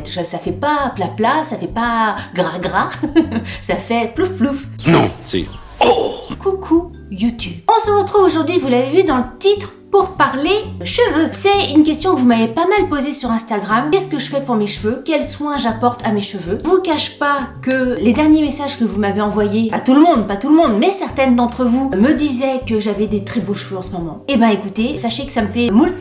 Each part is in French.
Ça fait pas plat, ça fait pas gras, ça fait plouf plouf. Non, c'est... Oh! Coucou YouTube. On se retrouve aujourd'hui, vous l'avez vu dans le titre, pour parler cheveux. C'est une question que vous m'avez pas mal posée sur Instagram. Qu'est-ce que je fais pour mes cheveux? Quels soins j'apporte à mes cheveux? Je vous cache pas que les derniers messages que vous m'avez envoyés, pas tout le monde, mais certaines d'entre vous me disaient que j'avais des très beaux cheveux en ce moment. Eh ben écoutez, sachez que ça me fait moult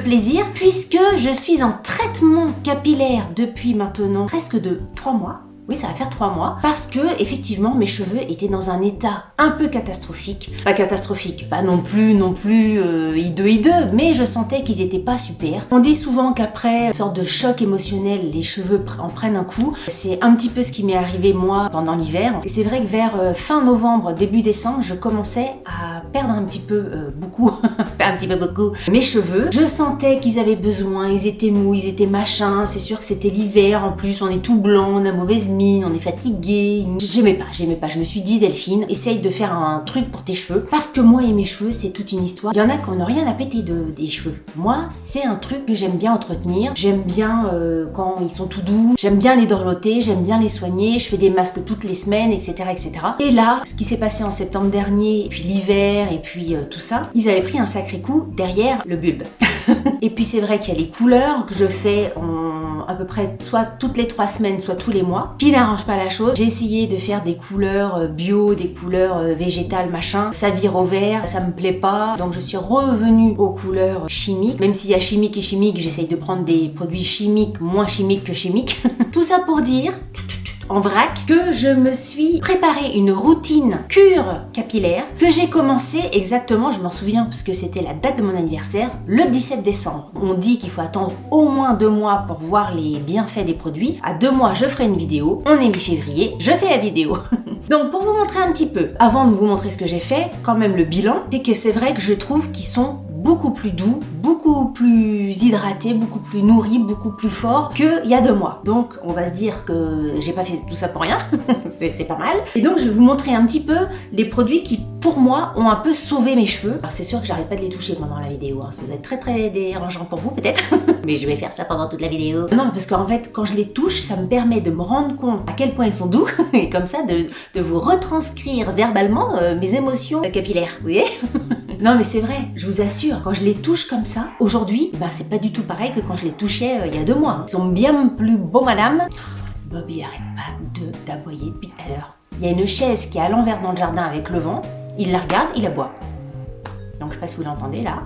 plaisir puisque je suis en traitement capillaire depuis maintenant presque 3 mois. Oui, ça va faire 3 mois. Parce que, effectivement, mes cheveux étaient dans un état un peu catastrophique. Pas catastrophique, pas non plus hideux, mais je sentais qu'ils étaient pas super. On dit souvent qu'après une sorte de choc émotionnel, les cheveux en prennent un coup. C'est un petit peu ce qui m'est arrivé, moi, pendant l'hiver. Et c'est vrai que vers fin novembre, début décembre, je commençais à perdre un petit peu, beaucoup, mes cheveux. Je sentais qu'ils avaient besoin, ils étaient mous, ils étaient machins. C'est sûr que c'était l'hiver, en plus, on est tout blanc, on a mauvaise mine, on est fatigué. J'aimais pas. Je me suis dit, Delphine, essaye de faire un truc pour tes cheveux. Parce que moi et mes cheveux, c'est toute une histoire. Il y en a qui n'ont rien à péter des cheveux. Moi, c'est un truc que j'aime bien entretenir. J'aime bien quand ils sont tout doux. J'aime bien les dorloter, j'aime bien les soigner. Je fais des masques toutes les semaines, etc., etc. Et là, ce qui s'est passé en septembre dernier, et puis l'hiver, et puis tout ça, ils avaient pris un sacré coup derrière le bulbe. Et puis c'est vrai qu'il y a les couleurs que je fais à peu près soit toutes les 3 semaines, soit tous les mois, qui n'arrangent pas la chose. J'ai essayé de faire des couleurs bio, des couleurs végétales, machin. Ça vire au vert, ça me plaît pas. Donc je suis revenue aux couleurs chimiques. Même s'il y a chimique et chimique, j'essaye de prendre des produits chimiques, moins chimiques que chimiques. Tout ça pour dire... en vrac, que je me suis préparé une routine cure capillaire que j'ai commencé exactement, je m'en souviens parce que c'était la date de mon anniversaire, le 17 décembre. On dit qu'il faut attendre au moins 2 mois pour voir les bienfaits des produits. À 2 mois, je ferai une vidéo. On est mi-février, je fais la vidéo. Donc pour vous montrer un petit peu, avant de vous montrer ce que j'ai fait, quand même le bilan, c'est que c'est vrai que je trouve qu'ils sont beaucoup plus doux, beaucoup plus hydratés, beaucoup plus nourris, beaucoup plus forts qu'il y a 2 mois. Donc on va se dire que j'ai pas fait tout ça pour rien, c'est pas mal. Et donc je vais vous montrer un petit peu les produits qui pour moi ont un peu sauvé mes cheveux. Alors c'est sûr que j'arrête pas de les toucher pendant la vidéo, hein. Ça va être très dérangeant pour vous peut-être, mais je vais faire ça pendant toute la vidéo. Non, parce qu'en fait quand je les touche, ça me permet de me rendre compte à quel point ils sont doux, et comme ça de vous retranscrire verbalement mes émotions capillaires, vous voyez. Non mais c'est vrai, je vous assure, quand je les touche comme ça, aujourd'hui, ben c'est pas du tout pareil que quand je les touchais il y a 2 mois. Ils sont bien plus beaux, madame. Bobby arrête pas d'aboyer depuis tout à l'heure. Il y a une chaise qui est à l'envers dans le jardin avec le vent, il la regarde, il aboie. Donc je sais pas si vous l'entendez là.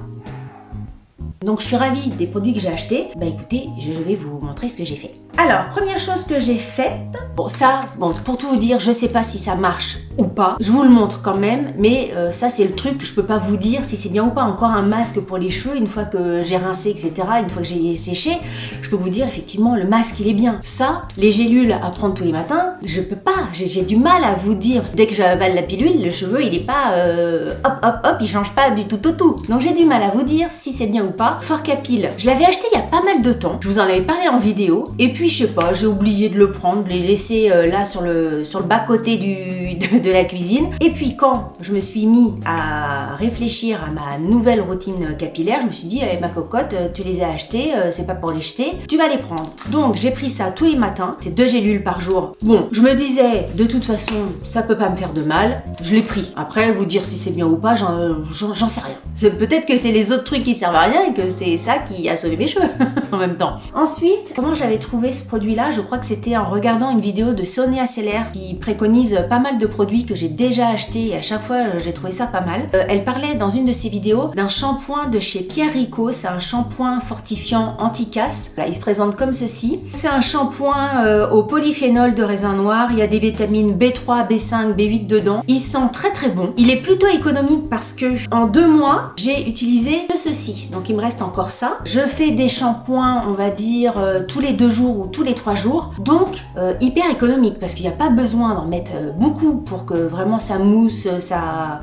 Donc je suis ravie des produits que j'ai achetés. Bah écoutez, je vais vous montrer ce que j'ai fait. Alors, première chose que j'ai faite, bon pour tout vous dire, je sais pas si ça marche ou pas, je vous le montre quand même, mais ça c'est le truc que je peux pas vous dire si c'est bien ou pas. Encore un masque pour les cheveux, une fois que j'ai rincé, etc., une fois que j'ai séché, je peux vous dire effectivement le masque il est bien. Ça, les gélules à prendre tous les matins, je peux pas, j'ai du mal à vous dire. Dès que j'avale la pilule, le cheveu il est pas hop, il change pas du tout au tout. Donc j'ai du mal à vous dire si c'est bien ou pas. Fort Capil, je l'avais acheté il y a pas mal de temps, je vous en avais parlé en vidéo, et puis je sais pas, j'ai oublié de le prendre, de les laisser là sur le bas-côté de la cuisine. Et puis quand je me suis mis à réfléchir à ma nouvelle routine capillaire, je me suis dit, ma cocotte, tu les as achetés, c'est pas pour les jeter, tu vas les prendre. Donc j'ai pris ça tous les matins, c'est 2 gélules par jour. Bon, je me disais, de toute façon, ça peut pas me faire de mal, je l'ai pris. Après, vous dire si c'est bien ou pas, j'en sais rien. Peut-être que c'est les autres trucs qui servent à rien et que c'est ça qui a sauvé mes cheveux en même temps. Ensuite, comment j'avais trouvé ce produit-là? Je crois que c'était en regardant une vidéo de Sonia Seller qui préconise pas mal de produits que j'ai déjà achetés et à chaque fois j'ai trouvé ça pas mal. Elle parlait dans une de ses vidéos d'un shampoing de chez Pierre Rico, c'est un shampoing fortifiant anti-casse. Voilà, il se présente comme ceci. C'est un shampoing au polyphénol de raisin noir, il y a des vitamines B3, B5, B8 dedans. Il sent très bon. Il est plutôt économique parce que en 2 mois, j'ai utilisé que ceci. Donc il me reste encore ça. Je fais des shampoings, on va dire, tous les 2 jours ou tous les 3 jours. Donc hyper économique parce qu'il n'y a pas besoin d'en mettre beaucoup pour que vraiment ça mousse, que ça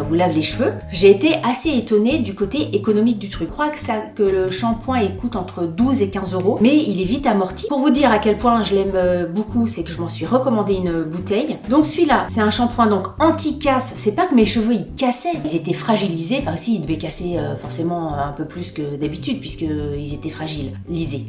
vous lave les cheveux. J'ai été assez étonnée du côté économique du truc. Je crois que le shampoing il coûte entre 12 et 15 euros, mais il est vite amorti. Pour vous dire à quel point je l'aime beaucoup, c'est que je m'en suis recommandé une bouteille. Donc celui-là, c'est un shampoing donc anti-casse. C'est pas que mes cheveux ils cassaient, ils étaient fragilisés. Enfin si, ils devaient casser forcément un peu plus que d'habitude puisque ils étaient fragilisés.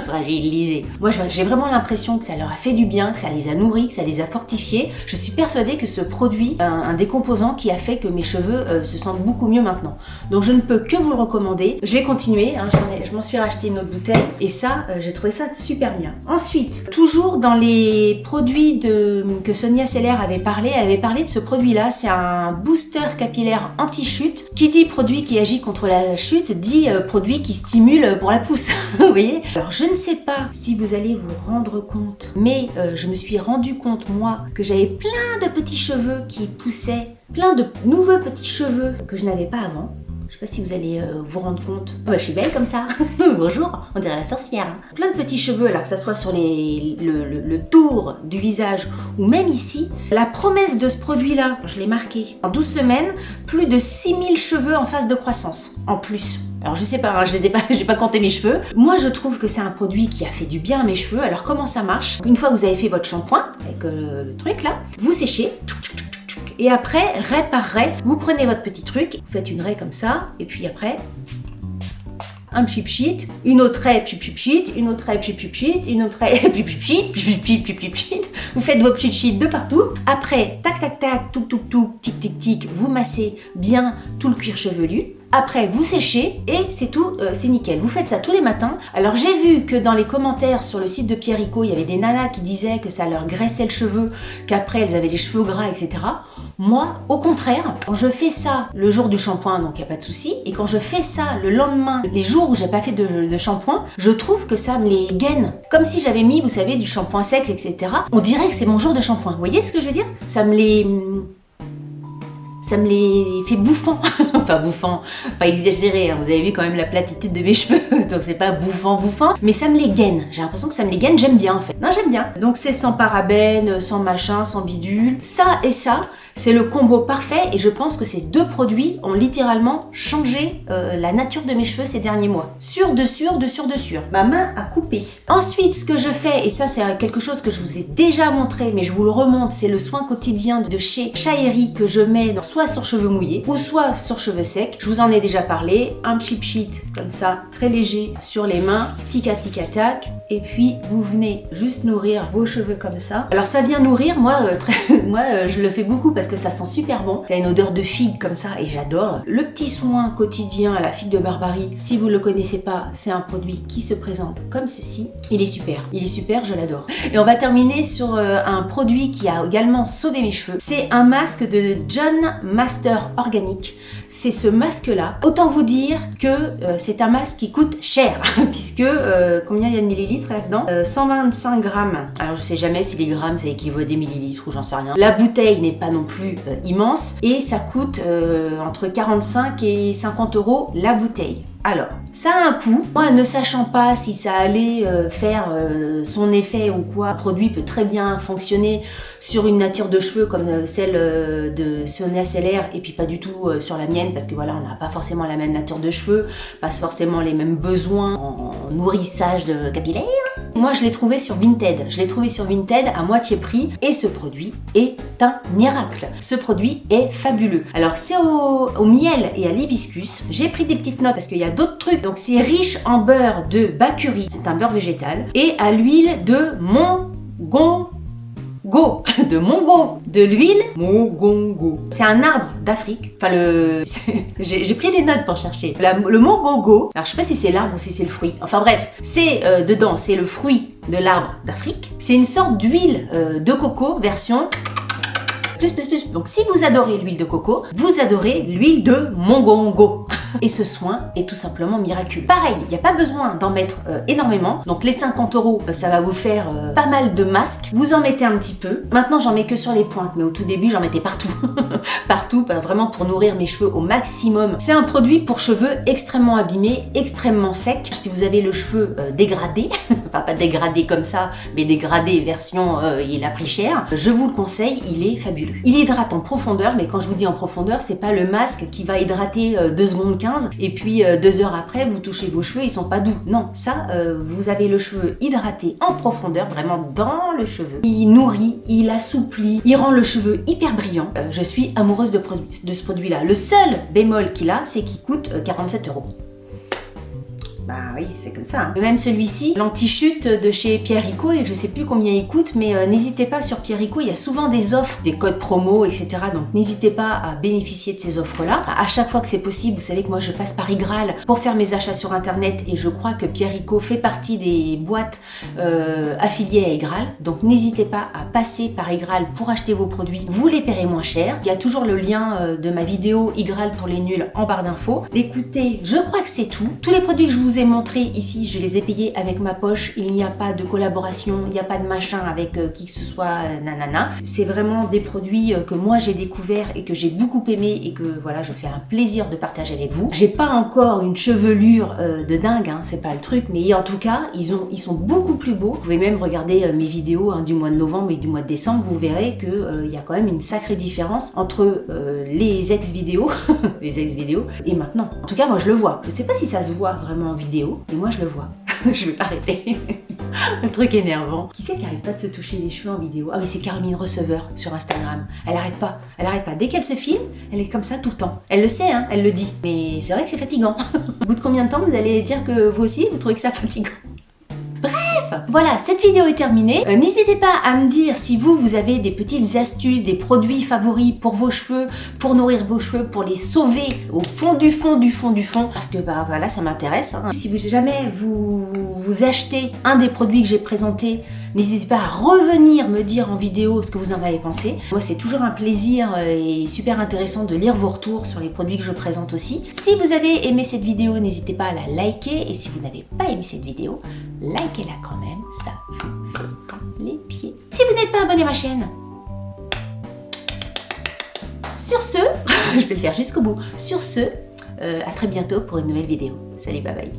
Fragilisés. utilisé. Moi, j'ai vraiment l'impression que ça leur a fait du bien, que ça les a nourris, que ça les a fortifiés. Je suis persuadée que ce produit, un des composants qui a fait que mes cheveux se sentent beaucoup mieux maintenant. Donc, je ne peux que vous le recommander. Je vais continuer, hein, je m'en suis racheté une autre bouteille et ça, j'ai trouvé ça super bien. Ensuite, toujours dans les produits que Sonia Seller avait parlé, elle avait parlé de ce produit-là. C'est un booster capillaire anti-chute. Qui dit produit qui agit contre la chute, dit produit qui stimule pour la pousse. Vous voyez? Alors, je ne sais pas si vous allez vous rendre compte, mais je me suis rendu compte, moi, que j'avais plein de petits cheveux qui poussaient, plein de nouveaux petits cheveux que je n'avais pas avant. Je sais pas si vous allez vous rendre compte. Oh bah, je suis belle comme ça. Bonjour, on dirait la sorcière. Hein. Plein de petits cheveux, alors que ça soit sur le tour du visage ou même ici. La promesse de ce produit-là, je l'ai marqué. En 12 semaines, plus de 6000 cheveux en phase de croissance. En plus. Alors je sais pas, hein, j'ai pas compté mes cheveux. Moi je trouve que c'est un produit qui a fait du bien à mes cheveux. Alors comment ça marche? Une fois que vous avez fait votre shampoing, avec le truc là, vous séchez. Et après, raie par raie, vous prenez votre petit truc, vous faites une raie comme ça, et puis après, un pchip sheet, une autre raie pchip sheet, une autre raie pchip sheet, une autre raie pchip sheet, vous faites vos pchip sheets de partout. Après, tac tac tac, touc touc touc, tic tic tic, vous massez bien tout le cuir chevelu. Après, vous séchez et c'est tout, c'est nickel. Vous faites ça tous les matins. Alors, j'ai vu que dans les commentaires sur le site de Pierre Rico, il y avait des nanas qui disaient que ça leur graissait le cheveu, qu'après, elles avaient les cheveux gras, etc. Moi, au contraire, quand je fais ça le jour du shampoing, donc il n'y a pas de souci, et quand je fais ça le lendemain, les jours où j'ai pas fait de shampoing, je trouve que ça me les gaine. Comme si j'avais mis, vous savez, du shampoing sec, etc. On dirait que c'est mon jour de shampoing. Vous voyez ce que je veux dire? Ça me les fait bouffant. Enfin bouffant, pas exagéré, hein. Vous avez vu quand même la platitude de mes cheveux, donc c'est pas bouffant, mais ça me les gaine. J'ai l'impression que ça me les gaine, j'aime bien en fait. Non, j'aime bien. Donc c'est sans parabènes, sans machin, sans bidule. Ça et ça, c'est le combo parfait et je pense que ces deux produits ont littéralement changé la nature de mes cheveux ces derniers mois. Sûr de sûr. Ma main a coupé. Ensuite, ce que je fais, et ça c'est quelque chose que je vous ai déjà montré, mais je vous le remonte, c'est le soin quotidien de chez Shaeri que je mets soit sur cheveux mouillés ou soit sur cheveux secs. Je vous en ai déjà parlé. Un chip sheet comme ça, très léger sur les mains, tica tica tac. Et puis vous venez juste nourrir vos cheveux comme ça. Alors ça vient nourrir, moi je le fais beaucoup parce que ça sent super bon. Ça a une odeur de figue comme ça et j'adore. Le petit soin quotidien à la figue de Barbarie, si vous le connaissez pas, c'est un produit qui se présente comme ceci. Il est super, je l'adore. Et on va terminer sur un produit qui a également sauvé mes cheveux. C'est un masque de John Master Organic. C'est ce masque-là. Autant vous dire que c'est un masque qui coûte cher, puisque combien il y a de millilitres là-dedans 125 grammes. Alors je sais jamais si les grammes ça équivaut à des millilitres ou j'en sais rien. La bouteille n'est pas non plus immense et ça coûte entre 45 et 50 € la bouteille. Alors, ça a un coût. Moi, ne sachant pas si ça allait faire son effet ou quoi, le produit peut très bien fonctionner sur une nature de cheveux comme celle de Sonia Seller et puis pas du tout sur la mienne parce que voilà, on n'a pas forcément la même nature de cheveux, pas forcément les mêmes besoins en nourrissage de capillaire. Moi, je l'ai trouvé sur Vinted. À moitié prix et ce produit est un miracle. Ce produit est fabuleux. Alors, c'est au miel et à l'hibiscus. J'ai pris des petites notes parce qu'il y a d'autres trucs. Donc, c'est riche en beurre de bakuri, c'est un beurre végétal, et à l'huile de mongongo, de l'huile mongongo. C'est un arbre d'Afrique. Enfin, j'ai pris des notes pour chercher. Le mongongo, alors je sais pas si c'est l'arbre ou si c'est le fruit. Enfin bref, c'est dedans, c'est le fruit de l'arbre d'Afrique. C'est une sorte d'huile de coco version plus. Donc si vous adorez l'huile de coco, vous adorez l'huile de mongongo. Et ce soin est tout simplement miraculeux. Pareil, il n'y a pas besoin d'en mettre énormément. Donc les 50 €, ça va vous faire pas mal de masques. Vous en mettez un petit peu. Maintenant, j'en mets que sur les pointes, mais au tout début, j'en mettais partout. Partout, vraiment pour nourrir mes cheveux au maximum. C'est un produit pour cheveux extrêmement abîmés, extrêmement secs. Si vous avez le cheveu dégradé, enfin pas dégradé comme ça, mais dégradé version il a pris cher, je vous le conseille, il est fabuleux. Il hydrate en profondeur, mais quand je vous dis en profondeur, c'est pas le masque qui va hydrater 2 secondes 15 et puis 2 heures après vous touchez vos cheveux, ils sont pas doux. Non, ça vous avez le cheveu hydraté en profondeur, vraiment dans le cheveu. Il nourrit, il assouplit, il rend le cheveu hyper brillant. Je suis amoureuse de ce produit là. Le seul bémol qu'il a, c'est qu'il coûte 47 €. Bah oui, c'est comme ça. Hein. Même celui-ci, l'anti-chute de chez Pierrico, et je sais plus combien il coûte, mais n'hésitez pas sur Pierrico, il y a souvent des offres, des codes promo, etc. Donc n'hésitez pas à bénéficier de ces offres-là. À chaque fois que c'est possible, vous savez que moi je passe par Igral pour faire mes achats sur internet, et je crois que Pierrico fait partie des boîtes affiliées à Igral. Donc n'hésitez pas à passer par Igral pour acheter vos produits, vous les paierez moins cher. Il y a toujours le lien de ma vidéo Igral pour les nuls en barre d'infos. Écoutez, je crois que c'est tout. Tous les produits que je vous ai montrés ici, je les ai payés avec ma poche. Il n'y a pas de collaboration, il n'y a pas de machin avec qui que ce soit, nanana. C'est vraiment des produits que moi j'ai découverts et que j'ai beaucoup aimé et que voilà, je fais un plaisir de partager avec vous. J'ai pas encore une chevelure de dingue, hein, c'est pas le truc, mais en tout cas, ils sont beaucoup plus beaux. Vous pouvez même regarder mes vidéos du mois de novembre et du mois de décembre, vous verrez que il y a quand même une sacrée différence entre les ex-vidéos, les ex-vidéos et maintenant. En tout cas, moi je le vois. Je sais pas si ça se voit vraiment en vidéo, mais moi je le vois. Je vais pas arrêter. Un truc énervant. Qui c'est qui arrête pas de se toucher les cheveux en vidéo? Ah oui, c'est Caroline Receveur sur Instagram. Elle arrête pas. Elle arrête pas. Dès qu'elle se filme, elle est comme ça tout le temps. Elle le sait, hein, elle le dit. Mais c'est vrai que c'est fatigant. Au bout de combien de temps vous allez dire que vous aussi, vous trouvez que ça fatigant? Voilà, cette vidéo est terminée. N'hésitez pas à me dire si vous avez des petites astuces, des produits favoris pour vos cheveux, pour nourrir vos cheveux, pour les sauver au fond du fond, parce que bah voilà, ça m'intéresse. Hein. Si jamais vous achetez un des produits que j'ai présenté, n'hésitez pas à revenir me dire en vidéo ce que vous en avez pensé. Moi, c'est toujours un plaisir et super intéressant de lire vos retours sur les produits que je présente aussi. Si vous avez aimé cette vidéo, n'hésitez pas à la liker. Et si vous n'avez pas aimé cette vidéo, likez-la quand même, ça vous fait les pieds. Si vous n'êtes pas abonné à ma chaîne, sur ce, je vais le faire jusqu'au bout. Sur ce, à très bientôt pour une nouvelle vidéo. Salut, bye bye.